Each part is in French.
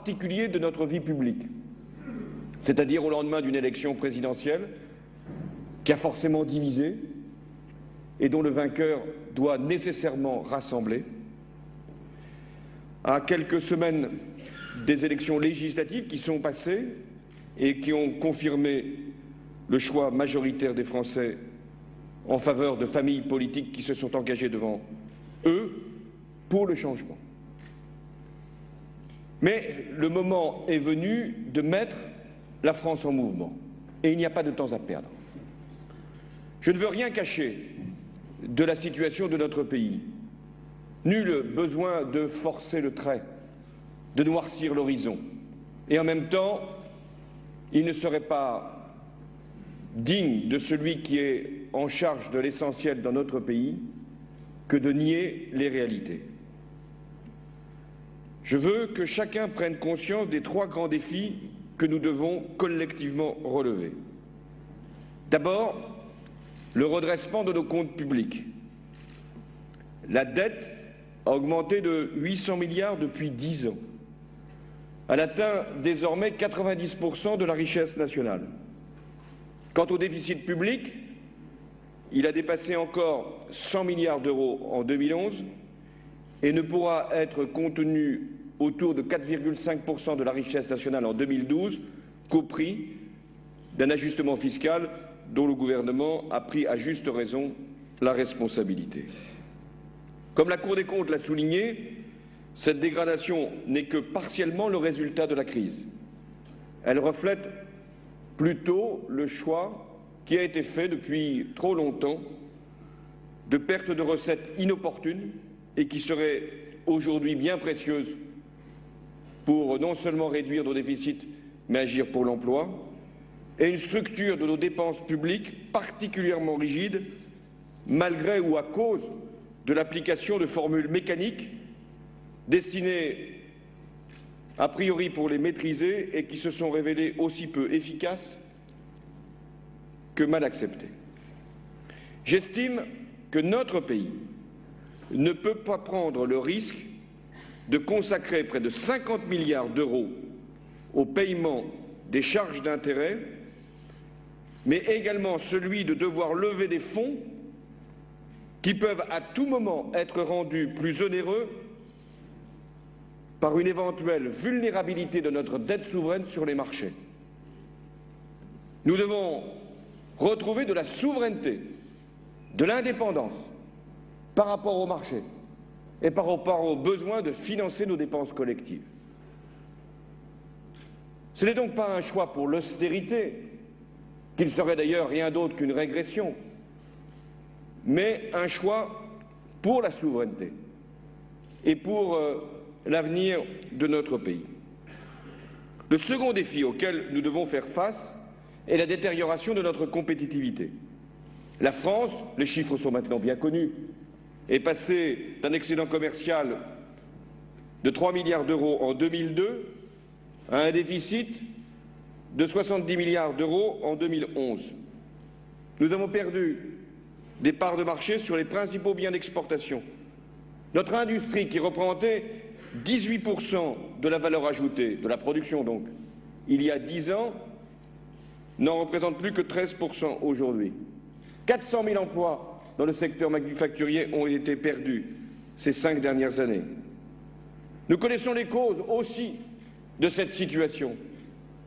particulier de notre vie publique, c'est-à-dire au lendemain d'une élection présidentielle qui a forcément divisé et dont le vainqueur doit nécessairement rassembler, à quelques semaines des élections législatives qui sont passées et qui ont confirmé le choix majoritaire des Français en faveur de familles politiques qui se sont engagées devant eux pour le changement. Mais le moment est venu de mettre la France en mouvement et il n'y a pas de temps à perdre. Je ne veux rien cacher de la situation de notre pays. Nul besoin de forcer le trait, de noircir l'horizon. Et en même temps, il ne serait pas digne de celui qui est en charge de l'essentiel dans notre pays que de nier les réalités. Je veux que chacun prenne conscience des trois grands défis que nous devons collectivement relever. D'abord, le redressement de nos comptes publics. La dette a augmenté de 800 milliards depuis 10 ans. Elle atteint désormais 90% de la richesse nationale. Quant au déficit public, il a dépassé encore 100 milliards d'euros en 2011 et ne pourra être contenu autour de 4,5% de la richesse nationale en 2012 qu'au prix d'un ajustement fiscal dont le gouvernement a pris à juste raison la responsabilité. Comme la Cour des comptes l'a souligné, cette dégradation n'est que partiellement le résultat de la crise. Elle reflète plutôt le choix qui a été fait depuis trop longtemps de perte de recettes inopportunes et qui seraient aujourd'hui bien précieuses pour non seulement réduire nos déficits, mais agir pour l'emploi, et une structure de nos dépenses publiques particulièrement rigide, malgré ou à cause de l'application de formules mécaniques destinées a priori pour les maîtriser et qui se sont révélées aussi peu efficaces que mal acceptées. J'estime que notre pays ne peut pas prendre le risque de consacrer près de 50 milliards d'euros au paiement des charges d'intérêt, mais également celui de devoir lever des fonds qui peuvent à tout moment être rendus plus onéreux par une éventuelle vulnérabilité de notre dette souveraine sur les marchés. Nous devons retrouver de la souveraineté, de l'indépendance par rapport au marché et par rapport aux besoins de financer nos dépenses collectives. Ce n'est donc pas un choix pour l'austérité, qu'il serait d'ailleurs rien d'autre qu'une régression, mais un choix pour la souveraineté et pour l'avenir de notre pays. Le second défi auquel nous devons faire face est la détérioration de notre compétitivité. La France, les chiffres sont maintenant bien connus, est passée d'un excédent commercial de 3 milliards d'euros en 2002 à un déficit de 70 milliards d'euros en 2011. Nous avons perdu des parts de marché sur les principaux biens d'exportation. Notre industrie, qui représentait 18% de la valeur ajoutée, de la production donc, il y a 10 ans, n'en représente plus que 13% aujourd'hui. 400 000 emplois dans le secteur manufacturier ont été perdus ces 5 dernières années. Nous connaissons les causes aussi de cette situation.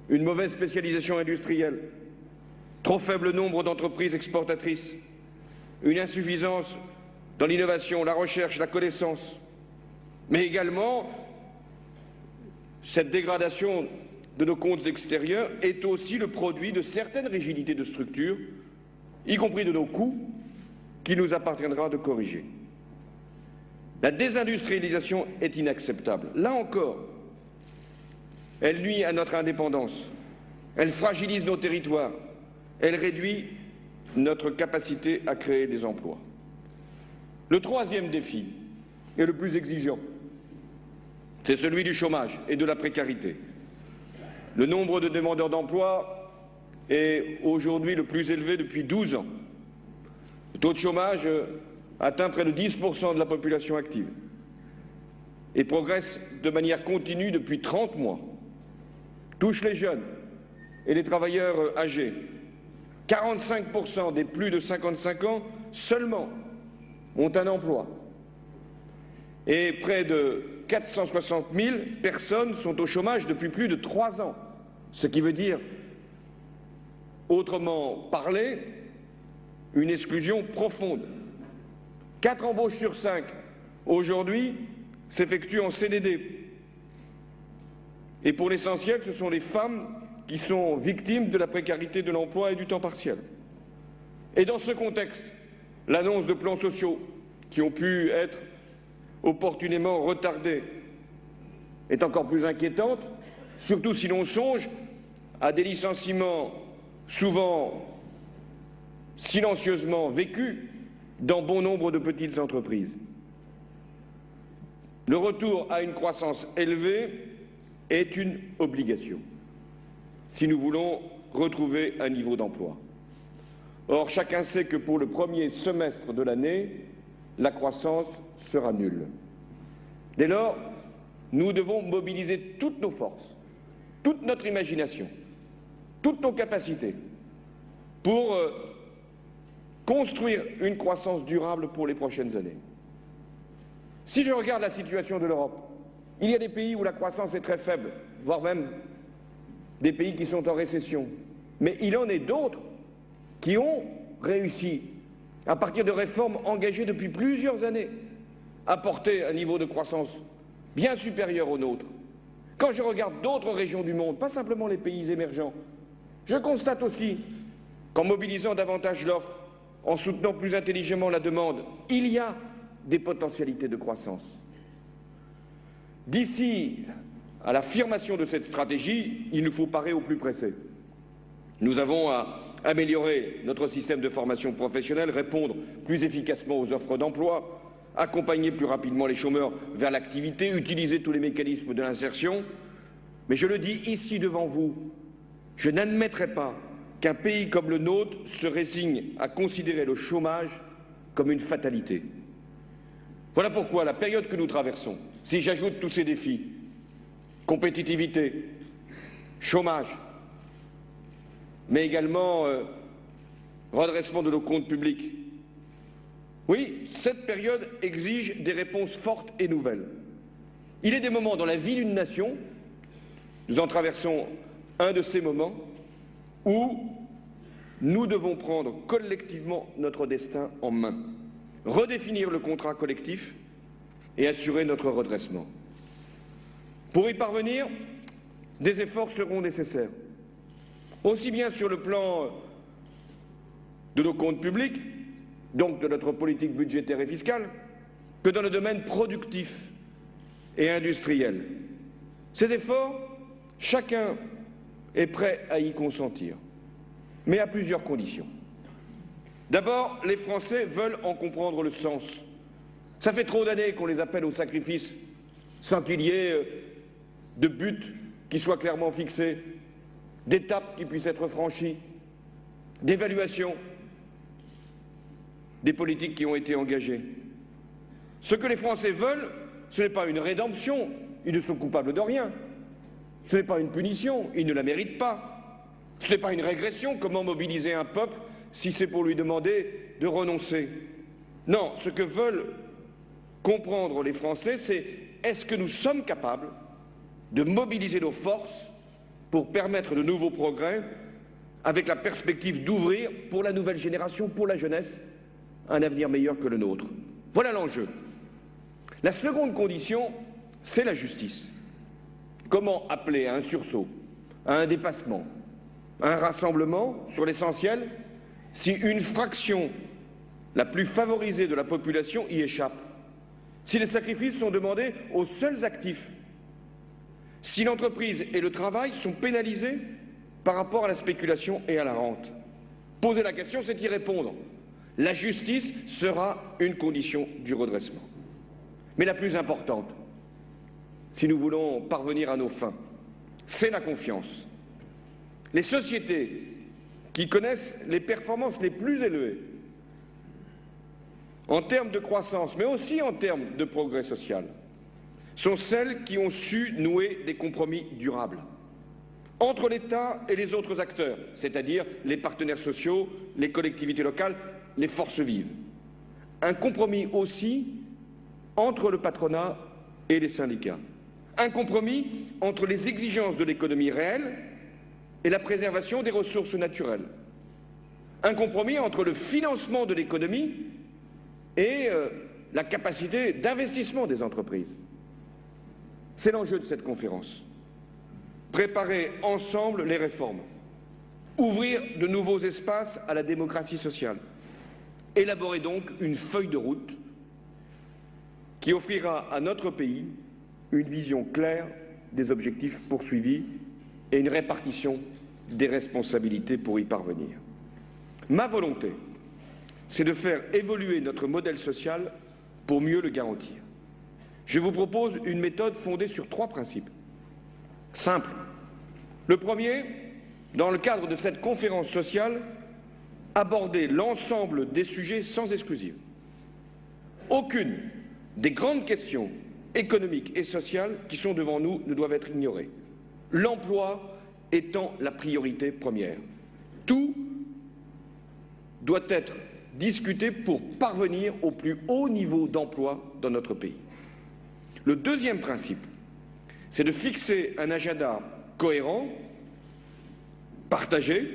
Une mauvaise spécialisation industrielle, trop faible nombre d'entreprises exportatrices, une insuffisance dans l'innovation, la recherche, la connaissance, mais également cette dégradation de nos comptes extérieurs est aussi le produit de certaines rigidités de structure, y compris de nos coûts, qu'il nous appartiendra de corriger. La désindustrialisation est inacceptable. Là encore, elle nuit à notre indépendance, elle fragilise nos territoires, elle réduit notre capacité à créer des emplois. Le troisième défi est le plus exigeant, c'est celui du chômage et de la précarité. Le nombre de demandeurs d'emploi est aujourd'hui le plus élevé depuis 12 ans. Le taux de chômage atteint près de 10% de la population active et progresse de manière continue depuis 30 mois. touche les jeunes et les travailleurs âgés. 45% des plus de 55 ans seulement ont un emploi. Et près de 460 000 personnes sont au chômage depuis plus de 3 ans. Ce qui veut dire, autrement parlé, une exclusion profonde. 4 embauches sur 5 aujourd'hui s'effectuent en CDD. Et pour l'essentiel, ce sont les femmes qui sont victimes de la précarité de l'emploi et du temps partiel. Et dans ce contexte, l'annonce de plans sociaux qui ont pu être opportunément retardés est encore plus inquiétante, surtout si l'on songe à des licenciements souvent silencieusement vécus dans bon nombre de petites entreprises. Le retour à une croissance élevée est une obligation si nous voulons retrouver un niveau d'emploi. Or, chacun sait que pour le premier semestre de l'année, la croissance sera nulle. Dès lors, nous devons mobiliser toutes nos forces, toute notre imagination, toutes nos capacités pour construire une croissance durable pour les prochaines années. Si je regarde la situation de l'Europe, il y a des pays où la croissance est très faible, voire même des pays qui sont en récession. Mais il en est d'autres qui ont réussi, à partir de réformes engagées depuis plusieurs années, à porter un niveau de croissance bien supérieur au nôtre. Quand je regarde d'autres régions du monde, pas simplement les pays émergents, je constate aussi qu'en mobilisant davantage l'offre, en soutenant plus intelligemment la demande, il y a des potentialités de croissance. D'ici à l'affirmation de cette stratégie, il nous faut parer au plus pressé. Nous avons à améliorer notre système de formation professionnelle, répondre plus efficacement aux offres d'emploi, accompagner plus rapidement les chômeurs vers l'activité, utiliser tous les mécanismes de l'insertion. Mais je le dis ici devant vous, je n'admettrai pas qu'un pays comme le nôtre se résigne à considérer le chômage comme une fatalité. Voilà pourquoi la période que nous traversons, si j'ajoute tous ces défis, compétitivité, chômage, mais également redressement de nos comptes publics. Oui, cette période exige des réponses fortes et nouvelles. Il est des moments dans la vie d'une nation, nous en traversons un de ces moments, où nous devons prendre collectivement notre destin en main, redéfinir le contrat collectif et assurer notre redressement. Pour y parvenir, des efforts seront nécessaires, aussi bien sur le plan de nos comptes publics, donc de notre politique budgétaire et fiscale, que dans le domaine productif et industriel. Ces efforts, chacun est prêt à y consentir, mais à plusieurs conditions. D'abord, les Français veulent en comprendre le sens. Ça fait trop d'années qu'on les appelle au sacrifice sans qu'il y ait de but qui soit clairement fixé, d'étapes qui puissent être franchies, d'évaluation des politiques qui ont été engagées. Ce que les Français veulent, ce n'est pas une rédemption, ils ne sont coupables de rien. Ce n'est pas une punition, ils ne la méritent pas. Ce n'est pas une régression, comment mobiliser un peuple si c'est pour lui demander de renoncer. Non, ce que veulent comprendre les Français, c'est est-ce que nous sommes capables de mobiliser nos forces pour permettre de nouveaux progrès avec la perspective d'ouvrir pour la nouvelle génération, pour la jeunesse, un avenir meilleur que le nôtre. Voilà l'enjeu. La seconde condition, c'est la justice. Comment appeler à un sursaut, à un dépassement, à un rassemblement sur l'essentiel si une fraction la plus favorisée de la population y échappe, si les sacrifices sont demandés aux seuls actifs, si l'entreprise et le travail sont pénalisés par rapport à la spéculation et à la rente. Poser la question, c'est y répondre. La justice sera une condition du redressement. Mais la plus importante, si nous voulons parvenir à nos fins, c'est la confiance. Les sociétés qui connaissent les performances les plus élevées en termes de croissance, mais aussi en termes de progrès social, sont celles qui ont su nouer des compromis durables entre l'État et les autres acteurs, c'est-à-dire les partenaires sociaux, les collectivités locales, les forces vives. Un compromis aussi entre le patronat et les syndicats. Un compromis entre les exigences de l'économie réelle et la préservation des ressources naturelles. Un compromis entre le financement de l'économie et la capacité d'investissement des entreprises. C'est l'enjeu de cette conférence. Préparer ensemble les réformes, ouvrir de nouveaux espaces à la démocratie sociale, élaborer donc une feuille de route qui offrira à notre pays une vision claire des objectifs poursuivis et une répartition des responsabilités pour y parvenir. Ma volonté, c'est de faire évoluer notre modèle social pour mieux le garantir. Je vous propose une méthode fondée sur 3 principes simples. Le premier, dans le cadre de cette conférence sociale, aborder l'ensemble des sujets sans exclusive. Aucune des grandes questions économiques et sociales qui sont devant nous ne doivent être ignorées. L'emploi étant la priorité première. Tout doit être discuté pour parvenir au plus haut niveau d'emploi dans notre pays. Le deuxième principe, c'est de fixer un agenda cohérent, partagé,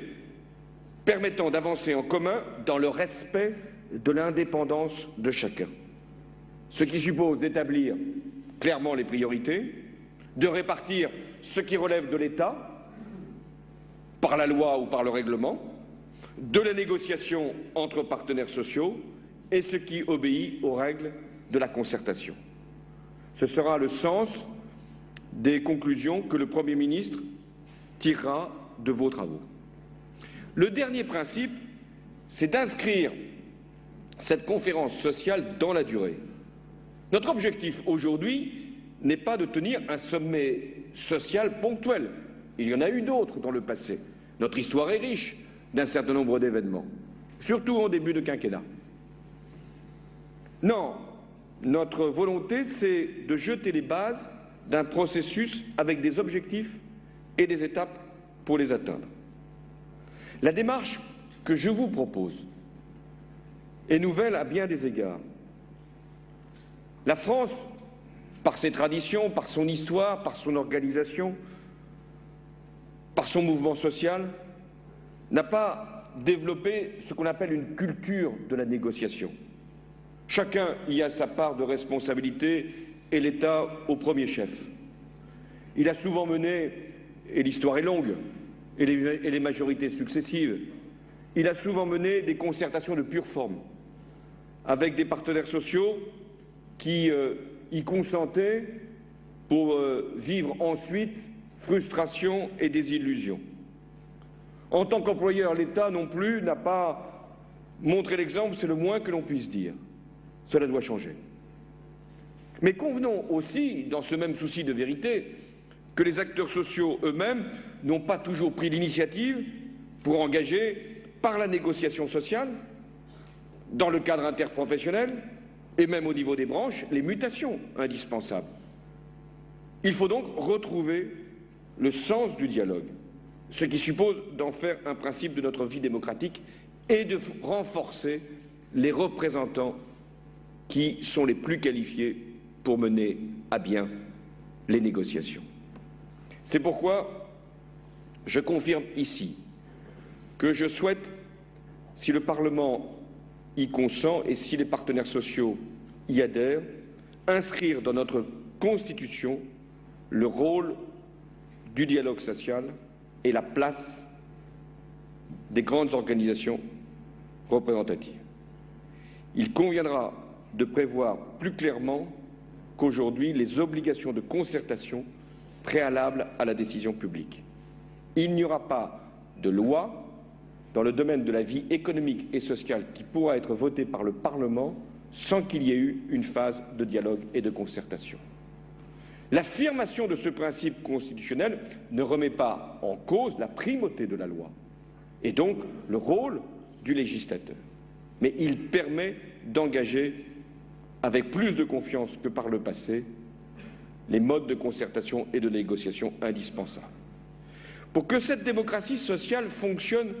permettant d'avancer en commun dans le respect de l'indépendance de chacun. Ce qui suppose d'établir clairement les priorités, de répartir ce qui relève de l'État, par la loi ou par le règlement, de la négociation entre partenaires sociaux et ce qui obéit aux règles de la concertation. Ce sera le sens des conclusions que le Premier ministre tirera de vos travaux. Le dernier principe, c'est d'inscrire cette conférence sociale dans la durée. Notre objectif aujourd'hui n'est pas de tenir un sommet social ponctuel. Il y en a eu d'autres dans le passé. Notre histoire est riche d'un certain nombre d'événements, surtout en début de quinquennat. Non, notre volonté, c'est de jeter les bases d'un processus avec des objectifs et des étapes pour les atteindre. La démarche que je vous propose est nouvelle à bien des égards. La France, par ses traditions, par son histoire, par son organisation, par son mouvement social, n'a pas développé ce qu'on appelle une culture de la négociation. Chacun y a sa part de responsabilité et l'État au premier chef. Il a souvent mené, et l'histoire est longue, et les majorités successives, il a souvent mené des concertations de pure forme, avec des partenaires sociaux qui y consentaient pour vivre ensuite frustration et désillusion. En tant qu'employeur, l'État non plus n'a pas montré l'exemple, c'est le moins que l'on puisse dire. Cela doit changer. Mais convenons aussi, dans ce même souci de vérité, que les acteurs sociaux eux-mêmes n'ont pas toujours pris l'initiative pour engager, par la négociation sociale, dans le cadre interprofessionnel et même au niveau des branches, les mutations indispensables. Il faut donc retrouver le sens du dialogue, ce qui suppose d'en faire un principe de notre vie démocratique et de renforcer les représentants qui sont les plus qualifiés pour mener à bien les négociations. C'est pourquoi je confirme ici que je souhaite, si le Parlement y consent et si les partenaires sociaux y adhèrent, inscrire dans notre Constitution le rôle du dialogue social et la place des grandes organisations représentatives. Il conviendra de prévoir plus clairement qu'aujourd'hui les obligations de concertation préalables à la décision publique. Il n'y aura pas de loi dans le domaine de la vie économique et sociale qui pourra être votée par le Parlement sans qu'il y ait eu une phase de dialogue et de concertation. L'affirmation de ce principe constitutionnel ne remet pas en cause la primauté de la loi et donc le rôle du législateur. Mais il permet d'engager avec plus de confiance que par le passé les modes de concertation et de négociation indispensables. Pour que cette démocratie sociale fonctionne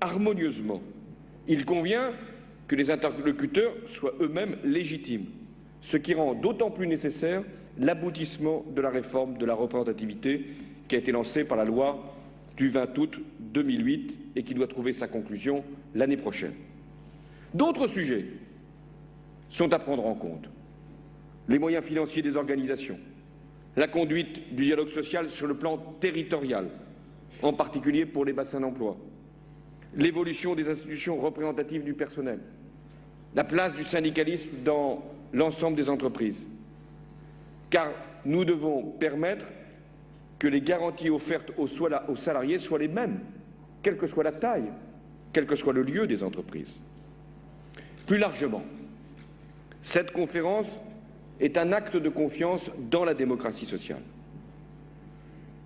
harmonieusement, il convient que les interlocuteurs soient eux-mêmes légitimes, ce qui rend d'autant plus nécessaire l'aboutissement de la réforme de la représentativité qui a été lancée par la loi du 20 août 2008 et qui doit trouver sa conclusion l'année prochaine. D'autres sujets sont à prendre en compte. Les moyens financiers des organisations, la conduite du dialogue social sur le plan territorial, en particulier pour les bassins d'emploi, l'évolution des institutions représentatives du personnel, la place du syndicalisme dans l'ensemble des entreprises. Car nous devons permettre que les garanties offertes aux salariés soient les mêmes, quelle que soit la taille, quel que soit le lieu des entreprises. Plus largement, cette conférence est un acte de confiance dans la démocratie sociale.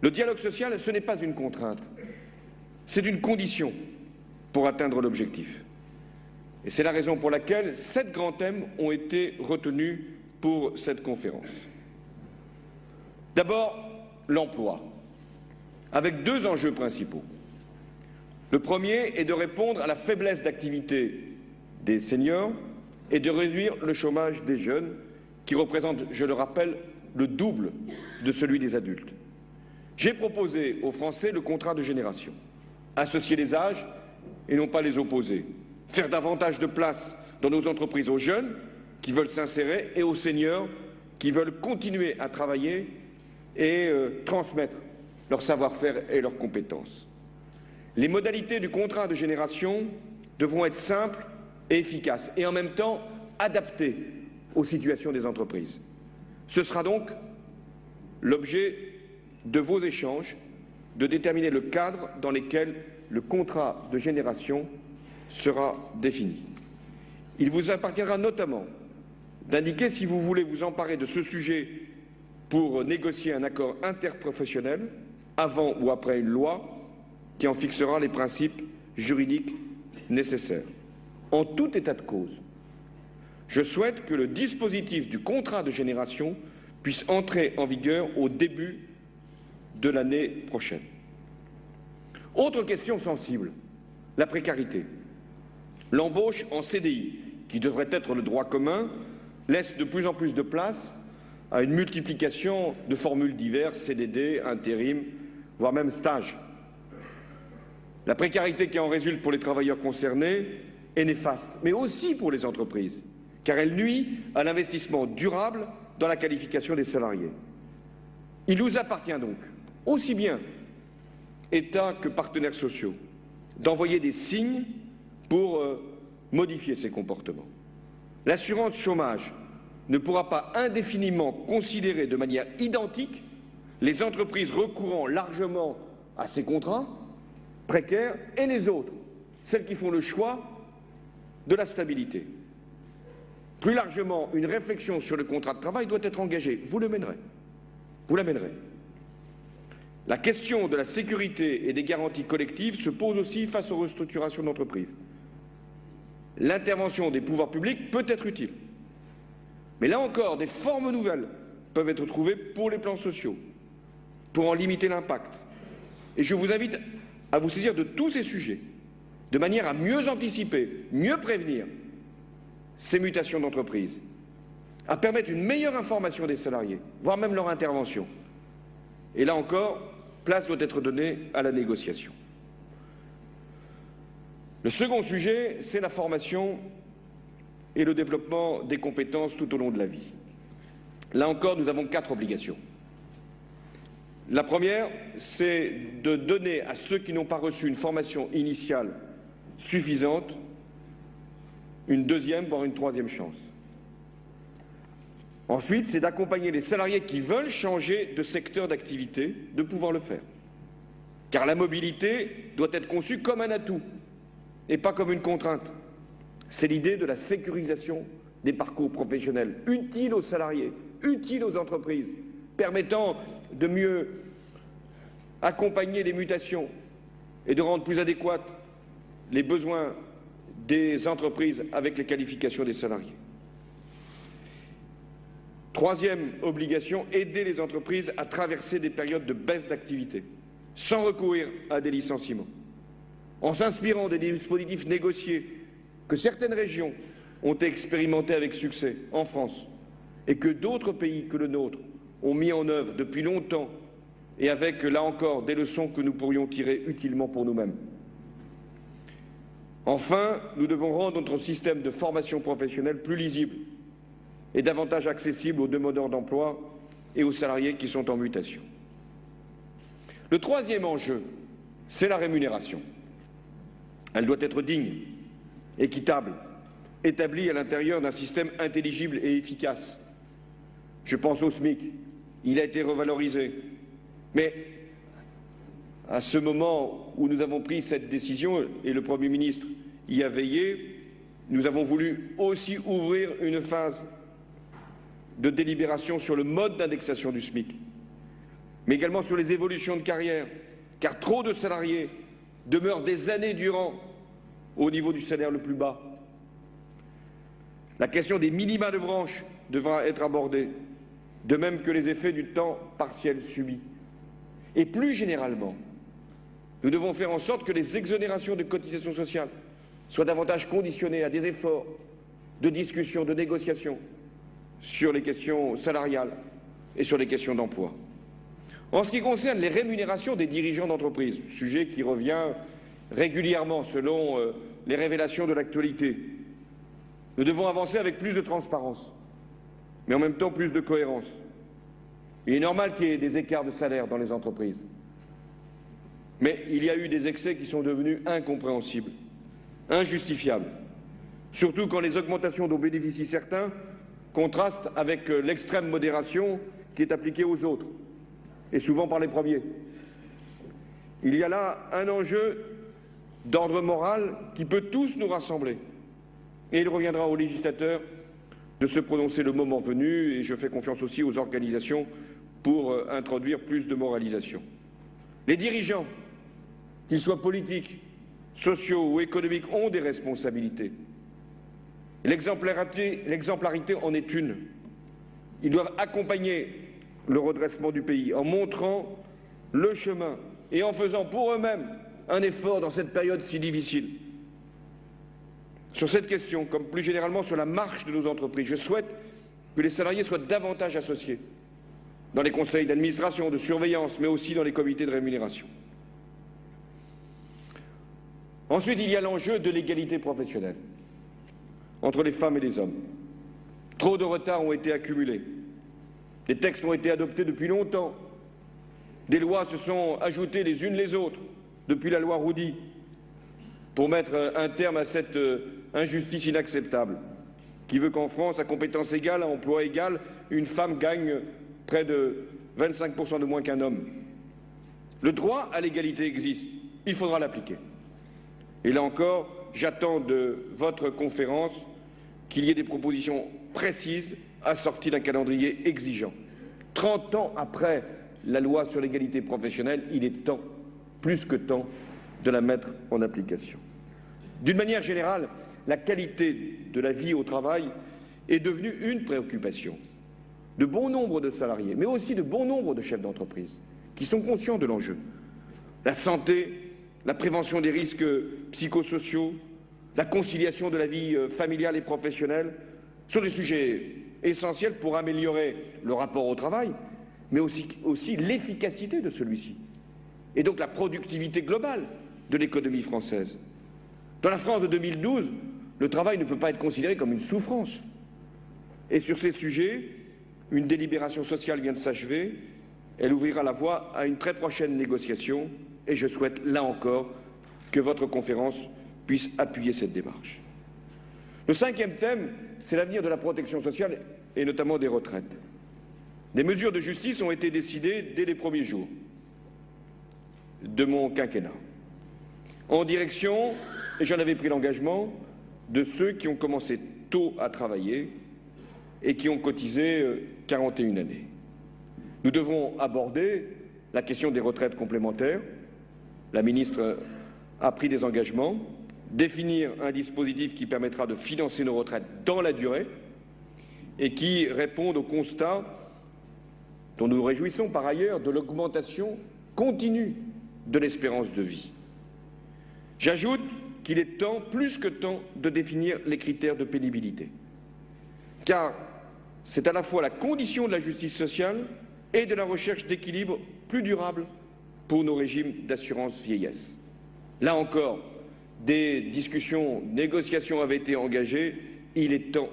Le dialogue social, ce n'est pas une contrainte, c'est une condition pour atteindre l'objectif. Et c'est la raison pour laquelle 7 grands thèmes ont été retenus pour cette conférence. D'abord, l'emploi, avec 2 enjeux principaux. Le premier est de répondre à la faiblesse d'activité des seniors et de réduire le chômage des jeunes, qui représente, je le rappelle, le double de celui des adultes. J'ai proposé aux Français le contrat de génération, associer les âges et non pas les opposer, faire davantage de place dans nos entreprises aux jeunes qui veulent s'insérer et aux seniors qui veulent continuer à travailler et transmettre leur savoir-faire et leurs compétences. Les modalités du contrat de génération devront être simples et efficaces et en même temps adaptées aux situations des entreprises. Ce sera donc l'objet de vos échanges de déterminer le cadre dans lequel le contrat de génération sera défini. Il vous appartiendra notamment d'indiquer si vous voulez vous emparer de ce sujet pour négocier un accord interprofessionnel avant ou après une loi qui en fixera les principes juridiques nécessaires. En tout état de cause, je souhaite que le dispositif du contrat de génération puisse entrer en vigueur au début de l'année prochaine. Autre question sensible, la précarité. L'embauche en CDI, qui devrait être le droit commun, laisse de plus en plus de place à une multiplication de formules diverses, CDD, intérim, voire même stage. La précarité qui en résulte pour les travailleurs concernés est néfaste, mais aussi pour les entreprises, car elle nuit à l'investissement durable dans la qualification des salariés. Il nous appartient donc, aussi bien État que partenaires sociaux, d'envoyer des signes pour modifier ces comportements. L'assurance chômage ne pourra pas indéfiniment considérer de manière identique les entreprises recourant largement à ces contrats précaires et les autres, celles qui font le choix de la stabilité. Plus largement, une réflexion sur le contrat de travail doit être engagée. Vous le mènerez. Vous la mènerez. La question de la sécurité et des garanties collectives se pose aussi face aux restructurations d'entreprises. L'intervention des pouvoirs publics peut être utile. Mais là encore, des formes nouvelles peuvent être trouvées pour les plans sociaux, pour en limiter l'impact. Et je vous invite à vous saisir de tous ces sujets, de manière à mieux anticiper, mieux prévenir ces mutations d'entreprise, à permettre une meilleure information des salariés, voire même leur intervention. Et là encore, place doit être donnée à la négociation. Le second sujet, c'est la formation et le développement des compétences tout au long de la vie. Là encore, nous avons 4 obligations. La première, c'est de donner à ceux qui n'ont pas reçu une formation initiale suffisante une deuxième, voire une troisième chance. Ensuite, c'est d'accompagner les salariés qui veulent changer de secteur d'activité de pouvoir le faire. Car la mobilité doit être conçue comme un atout et pas comme une contrainte. C'est l'idée de la sécurisation des parcours professionnels, utiles aux salariés, utiles aux entreprises, permettant de mieux accompagner les mutations et de rendre plus adéquates les besoins des entreprises avec les qualifications des salariés. Troisième obligation, aider les entreprises à traverser des périodes de baisse d'activité sans recourir à des licenciements, en s'inspirant des dispositifs négociés que certaines régions ont expérimentés avec succès en France et que d'autres pays que le nôtre ont mis en œuvre depuis longtemps et avec, là encore, des leçons que nous pourrions tirer utilement pour nous-mêmes. Enfin, nous devons rendre notre système de formation professionnelle plus lisible et davantage accessible aux demandeurs d'emploi et aux salariés qui sont en mutation. Le troisième enjeu, c'est la rémunération. Elle doit être digne, équitable, établie à l'intérieur d'un système intelligible et efficace. Je pense au SMIC, il a été revalorisé, mais à ce moment où nous avons pris cette décision, et le Premier ministre y a veillé, nous avons voulu aussi ouvrir une phase de délibération sur le mode d'indexation du SMIC, mais également sur les évolutions de carrière, car trop de salariés demeurent des années durant au niveau du salaire le plus bas. La question des minima de branche devra être abordée, de même que les effets du temps partiel subi. Et plus généralement, nous devons faire en sorte que les exonérations de cotisations sociales soient davantage conditionnées à des efforts de discussion, de négociation sur les questions salariales et sur les questions d'emploi. En ce qui concerne les rémunérations des dirigeants d'entreprise, sujet qui revient régulièrement selon les révélations de l'actualité, nous devons avancer avec plus de transparence, mais en même temps plus de cohérence. Il est normal qu'il y ait des écarts de salaire dans les entreprises, mais il y a eu des excès qui sont devenus incompréhensibles, injustifiables, surtout quand les augmentations dont bénéficient certains contrastent avec l'extrême modération qui est appliquée aux autres, et souvent par les premiers. Il y a là un enjeu d'ordre moral qui peut tous nous rassembler, et il reviendra aux législateurs de se prononcer le moment venu, et je fais confiance aussi aux organisations pour introduire plus de moralisation. Les dirigeants, qu'ils soient politiques, sociaux ou économiques, ont des responsabilités. L'exemplarité en est une. Ils doivent accompagner le redressement du pays en montrant le chemin et en faisant pour eux-mêmes un effort dans cette période si difficile. Sur cette question, comme plus généralement sur la marche de nos entreprises, je souhaite que les salariés soient davantage associés dans les conseils d'administration, de surveillance, mais aussi dans les comités de rémunération. Ensuite, il y a l'enjeu de l'égalité professionnelle entre les femmes et les hommes. Trop de retards ont été accumulés. Des textes ont été adoptés depuis longtemps. Des lois se sont ajoutées les unes les autres depuis la loi Roudy pour mettre un terme à cette injustice inacceptable qui veut qu'en France, à compétence égale, à emploi égal, une femme gagne près de 25% de moins qu'un homme. Le droit à l'égalité existe, il faudra l'appliquer. Et là encore, j'attends de votre conférence qu'il y ait des propositions précises assorties d'un calendrier exigeant. 30 ans après la loi sur l'égalité professionnelle, il est temps, plus que temps, de la mettre en application. D'une manière générale, la qualité de la vie au travail est devenue une préoccupation de bon nombre de salariés, mais aussi de bon nombre de chefs d'entreprise qui sont conscients de l'enjeu. La santé, la prévention des risques psychosociaux, la conciliation de la vie familiale et professionnelle sont des sujets essentiels pour améliorer le rapport au travail, mais aussi l'efficacité de celui-ci, et donc la productivité globale de l'économie française. Dans la France de 2012, le travail ne peut pas être considéré comme une souffrance. Et sur ces sujets, une délibération sociale vient de s'achever. Elle ouvrira la voie à une très prochaine négociation et je souhaite, là encore, que votre conférence puisse appuyer cette démarche. Le cinquième thème, c'est l'avenir de la protection sociale et notamment des retraites. Des mesures de justice ont été décidées dès les premiers jours de mon quinquennat, en direction, et j'en avais pris l'engagement, de ceux qui ont commencé tôt à travailler et qui ont cotisé 41 années. Nous devons aborder la question des retraites complémentaires. La ministre a pris des engagements, définir un dispositif qui permettra de financer nos retraites dans la durée et qui réponde au constat dont nous nous réjouissons par ailleurs de l'augmentation continue de l'espérance de vie. J'ajoute qu'il est temps, plus que temps, de définir les critères de pénibilité, car c'est à la fois la condition de la justice sociale et de la recherche d'équilibre plus durable pour nos régimes d'assurance vieillesse. Là encore, des discussions, négociations avaient été engagées, il est temps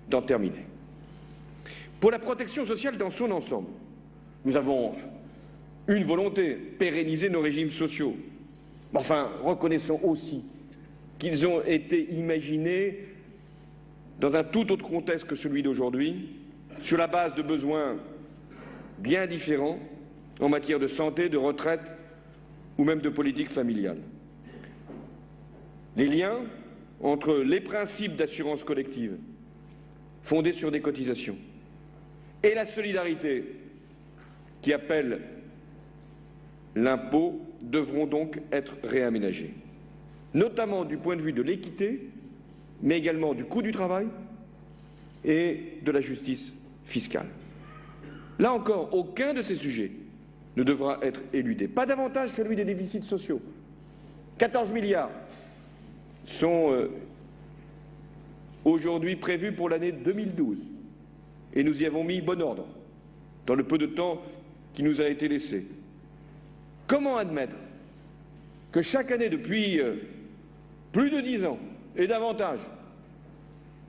d'en terminer. Pour la protection sociale dans son ensemble, nous avons une volonté, pérenniser nos régimes sociaux. Enfin, reconnaissons aussi qu'ils ont été imaginés dans un tout autre contexte que celui d'aujourd'hui, sur la base de besoins bien différents en matière de santé, de retraite ou même de politique familiale. Les liens entre les principes d'assurance collective fondés sur des cotisations et la solidarité qui appelle l'impôt devront donc être réaménagés, notamment du point de vue de l'équité, mais également du coût du travail et de la justice fiscale. Là encore, aucun de ces sujets ne devra être éludé. Pas davantage celui des déficits sociaux. 14 milliards sont aujourd'hui prévus pour l'année 2012 et nous y avons mis bon ordre dans le peu de temps qui nous a été laissé. Comment admettre que chaque année depuis plus de 10 ans et davantage,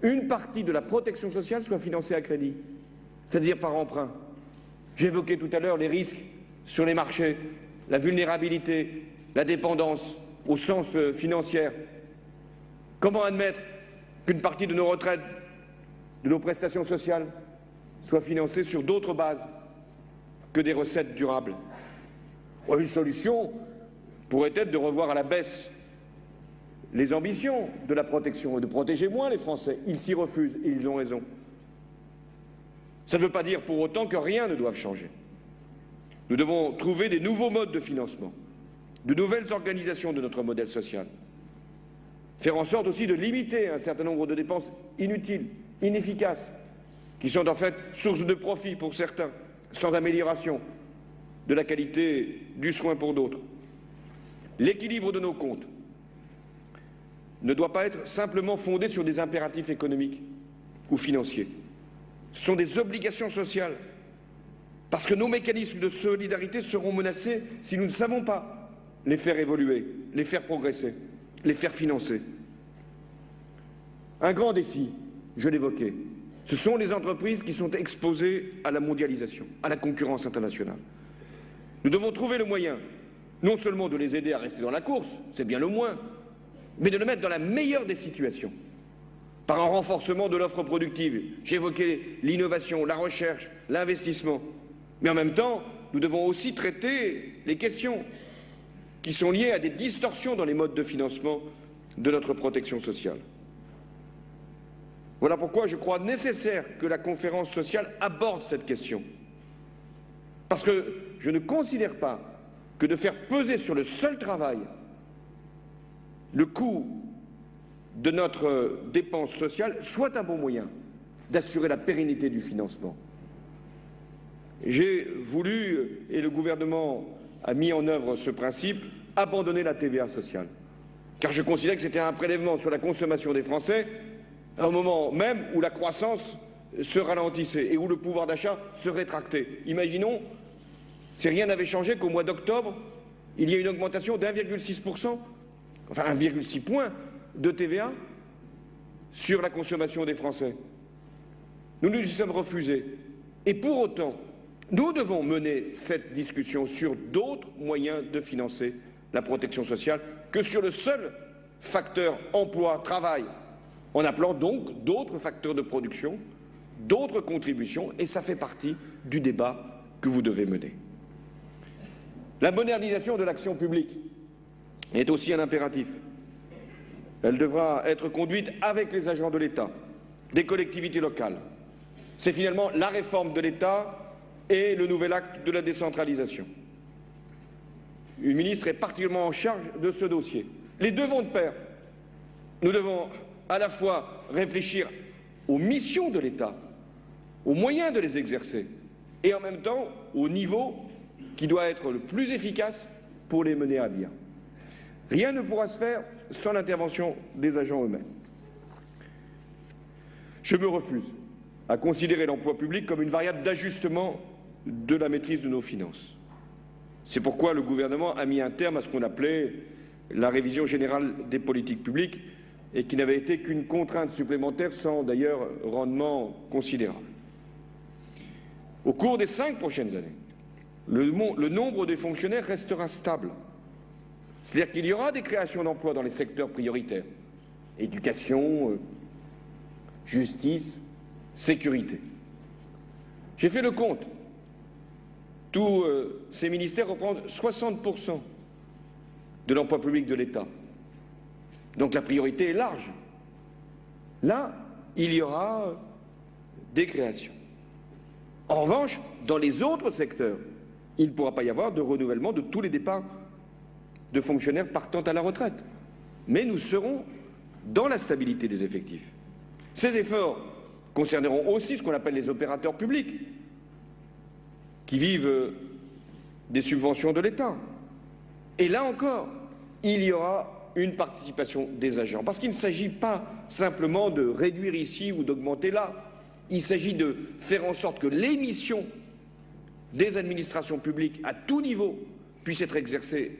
une partie de la protection sociale soit financée à crédit, c'est-à-dire par emprunt? J'évoquais tout à l'heure les risques sur les marchés, la vulnérabilité, la dépendance au sens financier. Comment admettre qu'une partie de nos retraites, de nos prestations sociales, soit financée sur d'autres bases que des recettes durables? Une solution pourrait être de revoir à la baisse les ambitions de la protection et de protéger moins les Français. Ils s'y refusent et ils ont raison. Ça ne veut pas dire pour autant que rien ne doit changer. Nous devons trouver des nouveaux modes de financement, de nouvelles organisations de notre modèle social. Faire en sorte aussi de limiter un certain nombre de dépenses inutiles, inefficaces, qui sont en fait source de profit pour certains, sans amélioration de la qualité du soin pour d'autres. L'équilibre de nos comptes ne doit pas être simplement fondé sur des impératifs économiques ou financiers. Ce sont des obligations sociales, parce que nos mécanismes de solidarité seront menacés si nous ne savons pas les faire évoluer, les faire progresser, les faire financer. Un grand défi, je l'évoquais, ce sont les entreprises qui sont exposées à la mondialisation, à la concurrence internationale. Nous devons trouver le moyen, non seulement de les aider à rester dans la course, c'est bien le moins, mais de les mettre dans la meilleure des situations, par un renforcement de l'offre productive. J'évoquais l'innovation, la recherche, l'investissement. Mais en même temps, nous devons aussi traiter les questions qui sont liées à des distorsions dans les modes de financement de notre protection sociale. Voilà pourquoi je crois nécessaire que la conférence sociale aborde cette question. Parce que je ne considère pas que de faire peser sur le seul travail le coût de notre dépense sociale soit un bon moyen d'assurer la pérennité du financement. J'ai voulu, et le gouvernement a mis en œuvre ce principe, abandonner la TVA sociale. Car je considère que c'était un prélèvement sur la consommation des Français à un moment même où la croissance se ralentissait et où le pouvoir d'achat se rétractait. Imaginons, si rien n'avait changé, qu'au mois d'octobre, il y ait une augmentation d'1,6%, enfin 1,6 point de TVA sur la consommation des Français. Nous nous y sommes refusés. Et pour autant, nous devons mener cette discussion sur d'autres moyens de financer la protection sociale que sur le seul facteur emploi-travail, en appelant donc d'autres facteurs de production, d'autres contributions, et ça fait partie du débat que vous devez mener. La modernisation de l'action publique est aussi un impératif. Elle devra être conduite avec les agents de l'État, des collectivités locales. C'est finalement la réforme de l'État et le nouvel acte de la décentralisation. Une ministre est particulièrement en charge de ce dossier. Les deux vont de pair. Nous devons à la fois réfléchir aux missions de l'État, aux moyens de les exercer, et en même temps au niveau qui doit être le plus efficace pour les mener à bien. Rien ne pourra se faire sans l'intervention des agents eux-mêmes. Je me refuse à considérer l'emploi public comme une variable d'ajustement de la maîtrise de nos finances. C'est pourquoi le gouvernement a mis un terme à ce qu'on appelait la révision générale des politiques publiques et qui n'avait été qu'une contrainte supplémentaire sans d'ailleurs rendement considérable. Au cours des 5 prochaines années, le nombre des fonctionnaires restera stable. C'est-à-dire qu'il y aura des créations d'emplois dans les secteurs prioritaires, éducation, justice, sécurité. J'ai fait le compte. Tous ces ministères représentent 60% de l'emploi public de l'État. Donc la priorité est large. Là, il y aura des créations. En revanche, dans les autres secteurs, il ne pourra pas y avoir de renouvellement de tous les départs de fonctionnaires partant à la retraite. Mais nous serons dans la stabilité des effectifs. Ces efforts concerneront aussi ce qu'on appelle les opérateurs publics, qui vivent des subventions de l'État. Et là encore, il y aura une participation des agents. Parce qu'il ne s'agit pas simplement de réduire ici ou d'augmenter là. Il s'agit de faire en sorte que les missions des administrations publiques à tout niveau puissent être exercées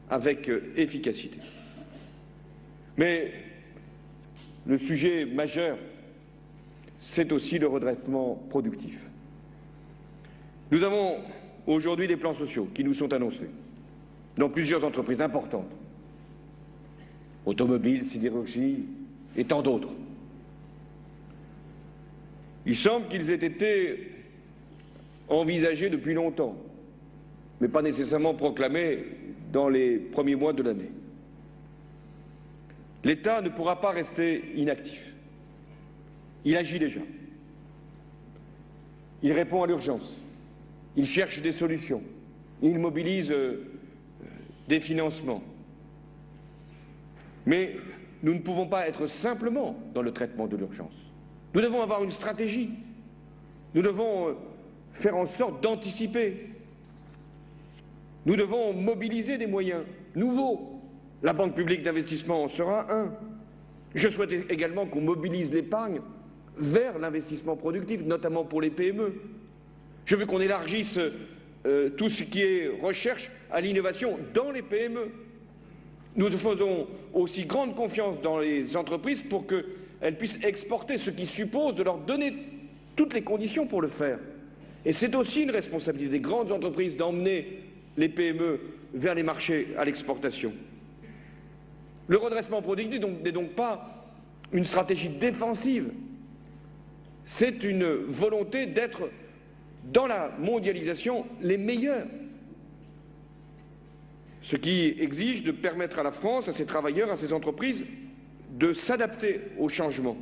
avec efficacité. Mais le sujet majeur, c'est aussi le redressement productif. Nous avons aujourd'hui des plans sociaux qui nous sont annoncés dans plusieurs entreprises importantes, automobiles, sidérurgie et tant d'autres. Il semble qu'ils aient été envisagés depuis longtemps, mais pas nécessairement proclamés dans les premiers mois de l'année. L'État ne pourra pas rester inactif. Il agit déjà. Il répond à l'urgence. Il cherche des solutions. Il mobilise des financements. Mais nous ne pouvons pas être simplement dans le traitement de l'urgence. Nous devons avoir une stratégie. Nous devons faire en sorte d'anticiper. Nous devons mobiliser des moyens nouveaux. La Banque publique d'investissement en sera un. Je souhaite également qu'on mobilise l'épargne vers l'investissement productif, notamment pour les PME. Je veux qu'on élargisse tout ce qui est recherche à l'innovation dans les PME. Nous faisons aussi grande confiance dans les entreprises pour qu'elles puissent exporter, ce qui suppose de leur donner toutes les conditions pour le faire. Et c'est aussi une responsabilité des grandes entreprises d'emmener les PME vers les marchés à l'exportation. Le redressement productif n'est donc pas une stratégie défensive, c'est une volonté d'être dans la mondialisation les meilleurs. Ce qui exige de permettre à la France, à ses travailleurs, à ses entreprises de s'adapter au changement,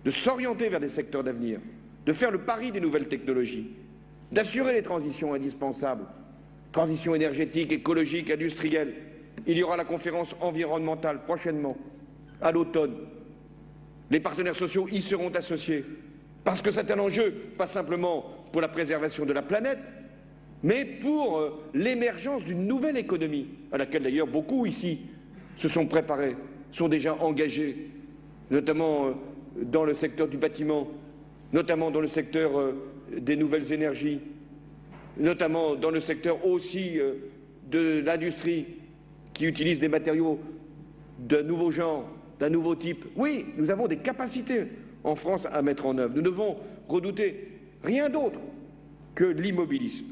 de s'orienter vers des secteurs d'avenir, de faire le pari des nouvelles technologies, d'assurer les transitions indispensables, transition énergétique, écologique, industrielle. Il y aura la conférence environnementale prochainement, à l'automne. Les partenaires sociaux y seront associés, parce que c'est un enjeu, pas simplement pour la préservation de la planète, mais pour l'émergence d'une nouvelle économie, à laquelle d'ailleurs beaucoup ici se sont préparés, sont déjà engagés, notamment dans le secteur du bâtiment, notamment dans le secteur des nouvelles énergies, notamment dans le secteur aussi de l'industrie qui utilise des matériaux d'un nouveau genre, d'un nouveau type. Oui, nous avons des capacités en France à mettre en œuvre. Nous devons redouter rien d'autre que l'immobilisme.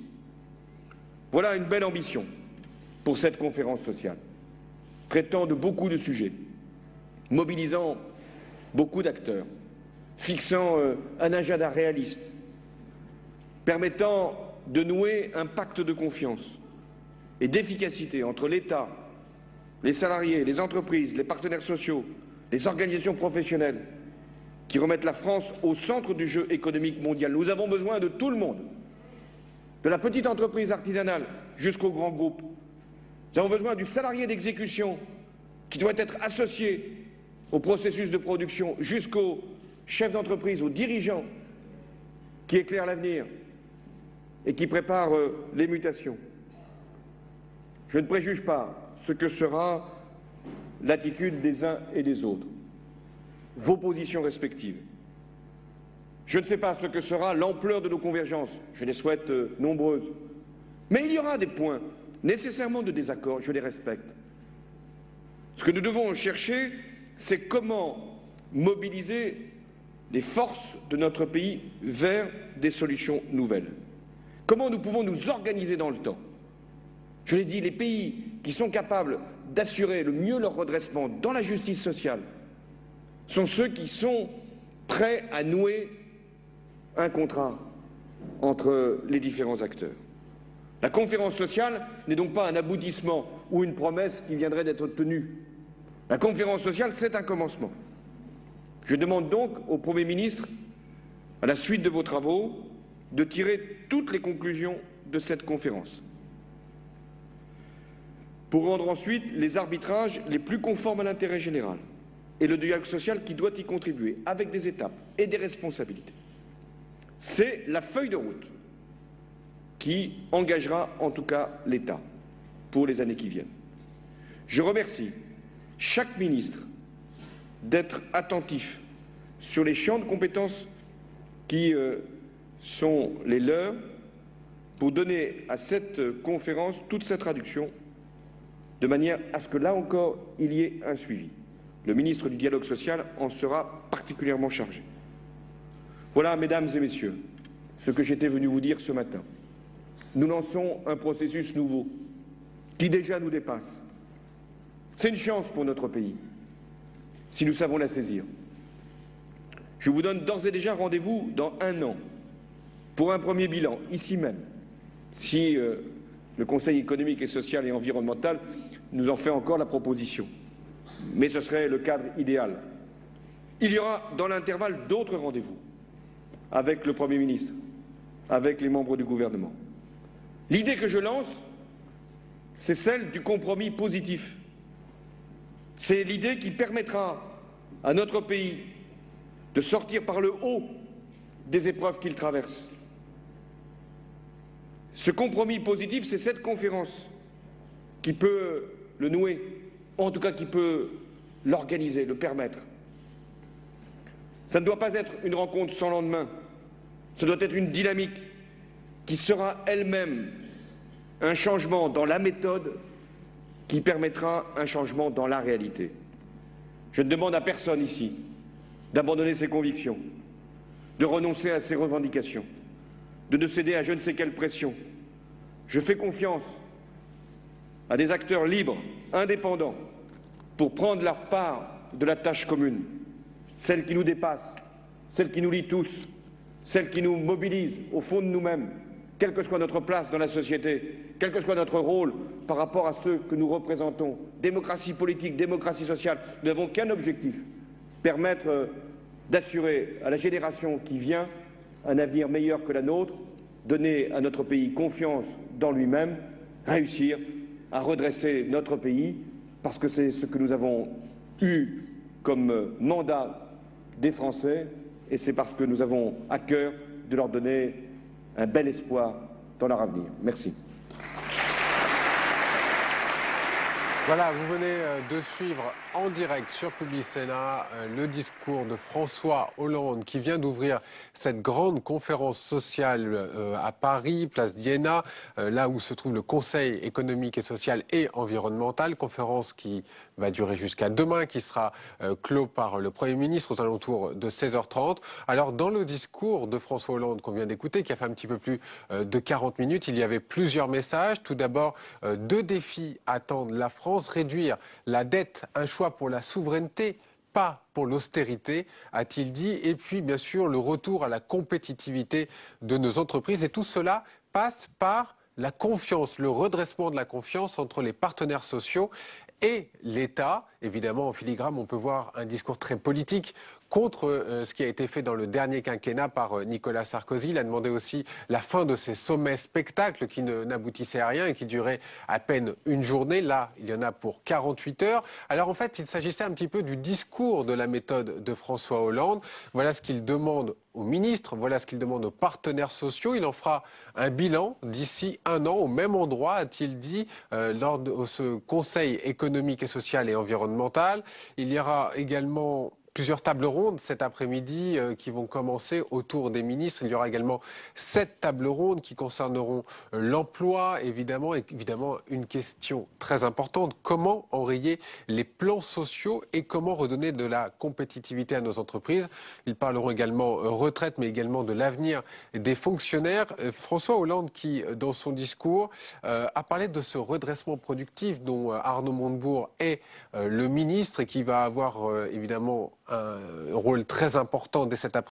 Voilà une belle ambition pour cette conférence sociale, traitant de beaucoup de sujets, mobilisant beaucoup d'acteurs, fixant un agenda réaliste, permettant de nouer un pacte de confiance et d'efficacité entre l'État, les salariés, les entreprises, les partenaires sociaux, les organisations professionnelles, qui remettent la France au centre du jeu économique mondial. Nous avons besoin de tout le monde, de la petite entreprise artisanale jusqu'au grand groupe. Nous avons besoin du salarié d'exécution qui doit être associé au processus de production, jusqu'au chef d'entreprise, aux dirigeants qui éclairent l'avenir et qui préparent les mutations. Je ne préjuge pas ce que sera l'attitude des uns et des autres, vos positions respectives. Je ne sais pas ce que sera l'ampleur de nos convergences, je les souhaite nombreuses. Mais il y aura des points nécessairement de désaccord, je les respecte. Ce que nous devons chercher, c'est comment mobiliser les forces de notre pays vers des solutions nouvelles. Comment nous pouvons nous organiser dans le temps. Je l'ai dit, les pays qui sont capables d'assurer le mieux leur redressement dans la justice sociale sont ceux qui sont prêts à nouer un contrat entre les différents acteurs. La conférence sociale n'est donc pas un aboutissement ou une promesse qui viendrait d'être tenue. La conférence sociale, c'est un commencement. Je demande donc au Premier ministre, à la suite de vos travaux, de tirer toutes les conclusions de cette conférence, pour rendre ensuite les arbitrages les plus conformes à l'intérêt général et le dialogue social qui doit y contribuer, avec des étapes et des responsabilités. C'est la feuille de route qui engagera en tout cas l'État pour les années qui viennent. Je remercie chaque ministre d'être attentif sur les champs de compétences qui sont les leurs pour donner à cette conférence toute sa traduction de manière à ce que là encore il y ait un suivi. Le ministre du Dialogue social en sera particulièrement chargé. Voilà, mesdames et messieurs, ce que j'étais venu vous dire ce matin. Nous lançons un processus nouveau qui déjà nous dépasse. C'est une chance pour notre pays, si nous savons la saisir. Je vous donne d'ores et déjà rendez-vous dans 1 an pour un premier bilan, ici même, si le Conseil économique et social et environnemental nous en fait encore la proposition. Mais ce serait le cadre idéal. Il y aura dans l'intervalle d'autres rendez-vous avec le Premier ministre, avec les membres du gouvernement. L'idée que je lance, c'est celle du compromis positif. C'est l'idée qui permettra à notre pays de sortir par le haut des épreuves qu'il traverse. Ce compromis positif, c'est cette conférence qui peut le nouer, en tout cas qui peut l'organiser, le permettre. Ça ne doit pas être une rencontre sans lendemain, ça doit être une dynamique qui sera elle-même un changement dans la méthode qui permettra un changement dans la réalité. Je ne demande à personne ici d'abandonner ses convictions, de renoncer à ses revendications, de ne céder à je ne sais quelle pression. Je fais confiance à des acteurs libres, indépendants, pour prendre leur part de la tâche commune, celle qui nous dépasse, celle qui nous lie tous, celle qui nous mobilise au fond de nous-mêmes, quelle que soit notre place dans la société, quel que soit notre rôle par rapport à ceux que nous représentons. Démocratie politique, démocratie sociale, nous n'avons qu'un objectif, permettre d'assurer à la génération qui vient un avenir meilleur que la nôtre, donner à notre pays confiance dans lui-même, réussir à redresser notre pays, parce que c'est ce que nous avons eu comme mandat des Français, et c'est parce que nous avons à cœur de leur donner un bel espoir dans leur avenir. Merci. Voilà, vous venez de suivre en direct sur Public Sénat le discours de François Hollande qui vient d'ouvrir cette grande conférence sociale à Paris, place d'Iéna, là où se trouve le Conseil économique et social et environnemental, conférence qui va durer jusqu'à demain, qui sera clos par le Premier ministre aux alentours de 16h30. Alors dans le discours de François Hollande qu'on vient d'écouter, qui a fait un petit peu plus de 40 minutes, il y avait plusieurs messages. Tout d'abord, 2 défis attendent la France. Réduire la dette, un choix pour la souveraineté, pas pour l'austérité, a-t-il dit. Et puis, bien sûr, le retour à la compétitivité de nos entreprises. Et tout cela passe par la confiance, le redressement de la confiance entre les partenaires sociaux et l'État. Évidemment, en filigrane, on peut voir un discours très politique contre ce qui a été fait dans le dernier quinquennat par Nicolas Sarkozy. Il a demandé aussi la fin de ces sommets spectacles qui n'aboutissaient à rien et qui duraient à peine une journée. Là, il y en a pour 48 heures. Alors en fait, il s'agissait un petit peu du discours de la méthode de François Hollande. Voilà ce qu'il demande aux ministres, voilà ce qu'il demande aux partenaires sociaux. Il en fera un bilan d'ici un an, au même endroit, a-t-il dit, lors de ce Conseil économique et social et environnemental. Il y aura également plusieurs tables rondes cet après-midi qui vont commencer autour des ministres. Il y aura également 7 tables rondes qui concerneront l'emploi, évidemment, et évidemment une question très importante, comment enrayer les plans sociaux et comment redonner de la compétitivité à nos entreprises. Ils parleront également retraite, mais également de l'avenir des fonctionnaires. François Hollande qui, dans son discours, a parlé de ce redressement productif dont Arnaud Montebourg est le ministre et qui va avoir évidemment un rôle très important dès cet après-midi.